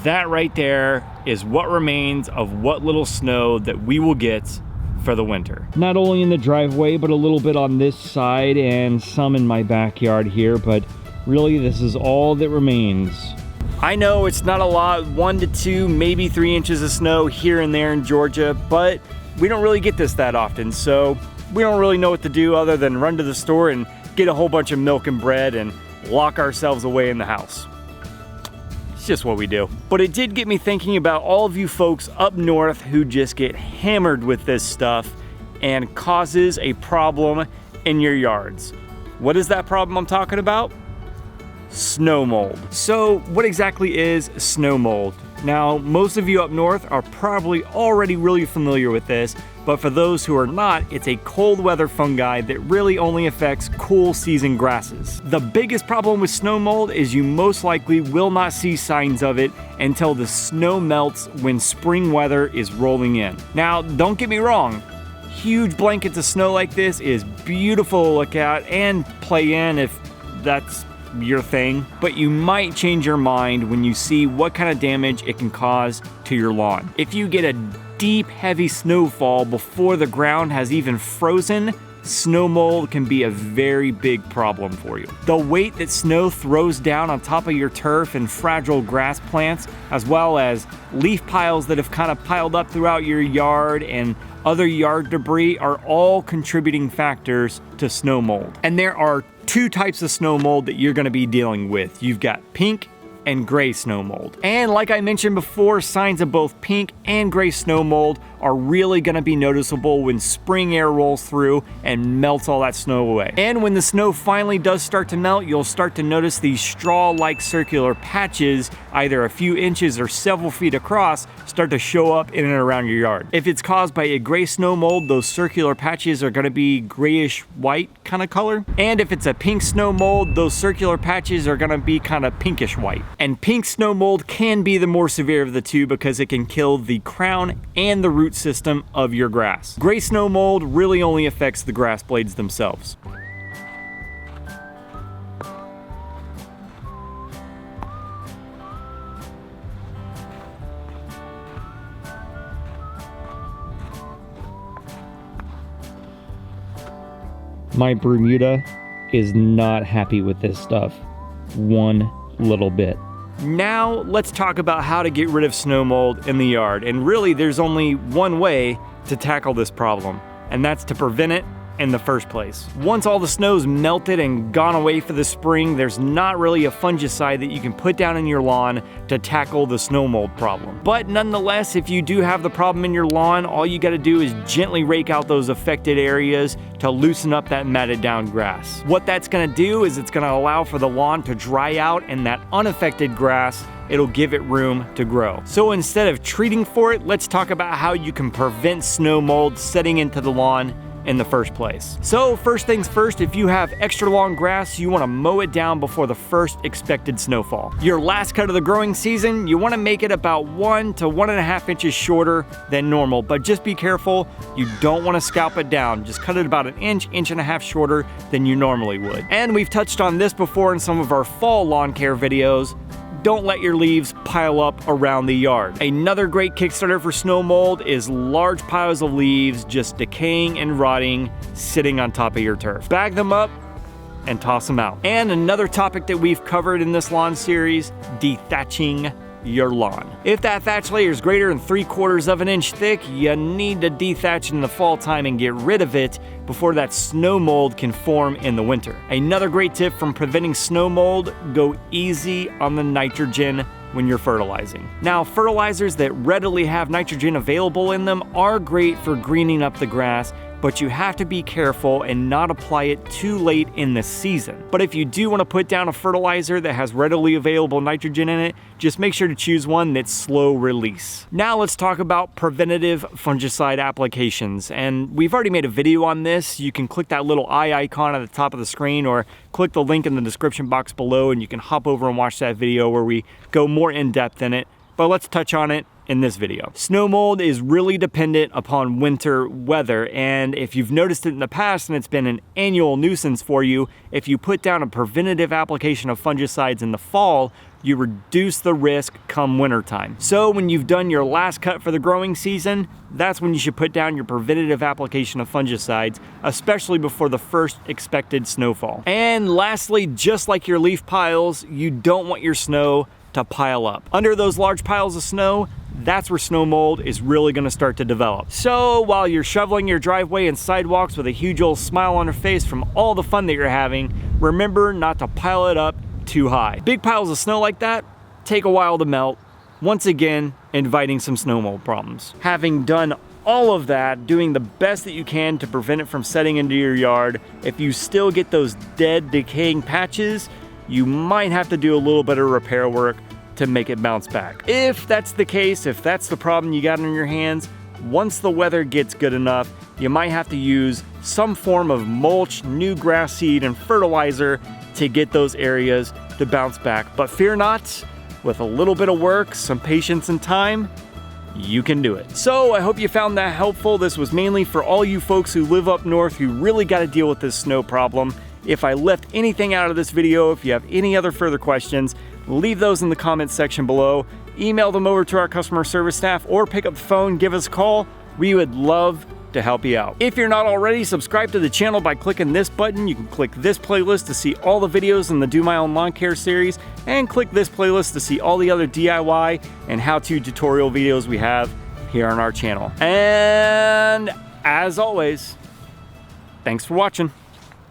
That right there is what remains of what little snow that we will get for the winter. Not only in the driveway, but a little bit on this side and some in my backyard here, but really this is all that remains. I know it's not a lot, 1 to 2, maybe 3 inches of snow here and there in Georgia, but we don't really get this that often, so we don't really know what to do other than run to the store and get a whole bunch of milk and bread and lock ourselves away in the house. Just what we do. But it did get me thinking about all of you folks up north who just get hammered with this stuff and causes a problem in your yards. What is that problem I'm talking about? Snow mold. So what exactly is snow mold? Now, most of you up north are probably already really familiar with this, but for those who are not, it's a cold weather fungi that really only affects cool season grasses. The biggest problem with snow mold is you most likely will not see signs of it until the snow melts when spring weather is rolling in. Now, don't get me wrong, huge blankets of snow like this is beautiful to look at and play in if that's your thing, but you might change your mind when you see what kind of damage it can cause to your lawn. If you get a deep, heavy snowfall before the ground has even frozen, snow mold can be a very big problem for you. The weight that snow throws down on top of your turf and fragile grass plants, as well as leaf piles that have kind of piled up throughout your yard and other yard debris, are all contributing factors to snow mold. And there are 2 types of snow mold that you're going to be dealing with. You've got pink and gray snow mold. And like I mentioned before, signs of both pink and gray snow mold are really gonna be noticeable when spring air rolls through and melts all that snow away. And when the snow finally does start to melt, you'll start to notice these straw-like circular patches, either a few inches or several feet across, start to show up in and around your yard. If it's caused by a gray snow mold, those circular patches are gonna be grayish white kind of color. And if it's a pink snow mold, those circular patches are gonna be kind of pinkish white. And pink snow mold can be the more severe of the two because it can kill the crown and the root system of your grass. Gray snow mold really only affects the grass blades themselves. My Bermuda is not happy with this stuff one little bit. Now let's talk about how to get rid of snow mold in the yard. And really there's only one way to tackle this problem, and that's to prevent it in the first place. Once all the snow's melted and gone away for the spring, there's not really a fungicide that you can put down in your lawn to tackle the snow mold problem. But nonetheless, if you do have the problem in your lawn, all you gotta do is gently rake out those affected areas to loosen up that matted down grass. What that's gonna do is it's gonna allow for the lawn to dry out, and that unaffected grass, it'll give it room to grow. So instead of treating for it, let's talk about how you can prevent snow mold setting into the lawn in the first place. So first things first, if you have extra long grass, you want to mow it down before the first expected snowfall. Your last cut of the growing season, you want to make it about 1 to 1.5 inches shorter than normal, but just be careful, you don't want to scalp it down. Just cut it about 1 inch, 1.5 inches shorter than you normally would. And we've touched on this before in some of our fall lawn care videos. Don't let your leaves pile up around the yard. Another great Kickstarter for snow mold is large piles of leaves just decaying and rotting, sitting on top of your turf. Bag them up and toss them out. And another topic that we've covered in this lawn series, dethatching your lawn. If that thatch layer is greater than 3/4 of an inch thick, you need to dethatch in the fall time and get rid of it before that snow mold can form in the winter. Another great tip from preventing snow mold, go easy on the nitrogen when you're fertilizing. Now, fertilizers that readily have nitrogen available in them are great for greening up the grass, but you have to be careful and not apply it too late in the season. But if you do want to put down a fertilizer that has readily available nitrogen in it, just make sure to choose one that's slow release. Now let's talk about preventative fungicide applications. And we've already made a video on this. You can click that little eye icon at the top of the screen or click the link in the description box below and you can hop over and watch that video where we go more in depth in it. But let's touch on it in this video. Snow mold is really dependent upon winter weather, and if you've noticed it in the past and it's been an annual nuisance for you, if you put down a preventative application of fungicides in the fall, you reduce the risk come wintertime. So when you've done your last cut for the growing season, that's when you should put down your preventative application of fungicides, especially before the first expected snowfall. And lastly, just like your leaf piles, you don't want your snow to pile up. Under those large piles of snow, that's where snow mold is really gonna start to develop. So while you're shoveling your driveway and sidewalks with a huge old smile on your face from all the fun that you're having, remember not to pile it up too high. Big piles of snow like that take a while to melt, once again inviting some snow mold problems. Having done all of that, doing the best that you can to prevent it from setting into your yard, if you still get those dead, decaying patches, you might have to do a little bit of repair work to make it bounce back. If that's the case, if that's the problem you got on your hands, once the weather gets good enough, you might have to use some form of mulch, new grass seed, and fertilizer to get those areas to bounce back. But fear not, with a little bit of work, some patience and time, you can do it. So I hope you found that helpful. This was mainly for all you folks who live up north who really got to deal with this snow problem. If I left anything out of this video, if you have any other further questions, leave those in the comments section below. Email them over to our customer service staff or pick up the phone, give us a call. We would love to help you out. If you're not already, subscribe to the channel by clicking this button. You can click this playlist to see all the videos in the Do My Own Lawn Care series, and click this playlist to see all the other DIY and how-to tutorial videos we have here on our channel. And as always, thanks for watching.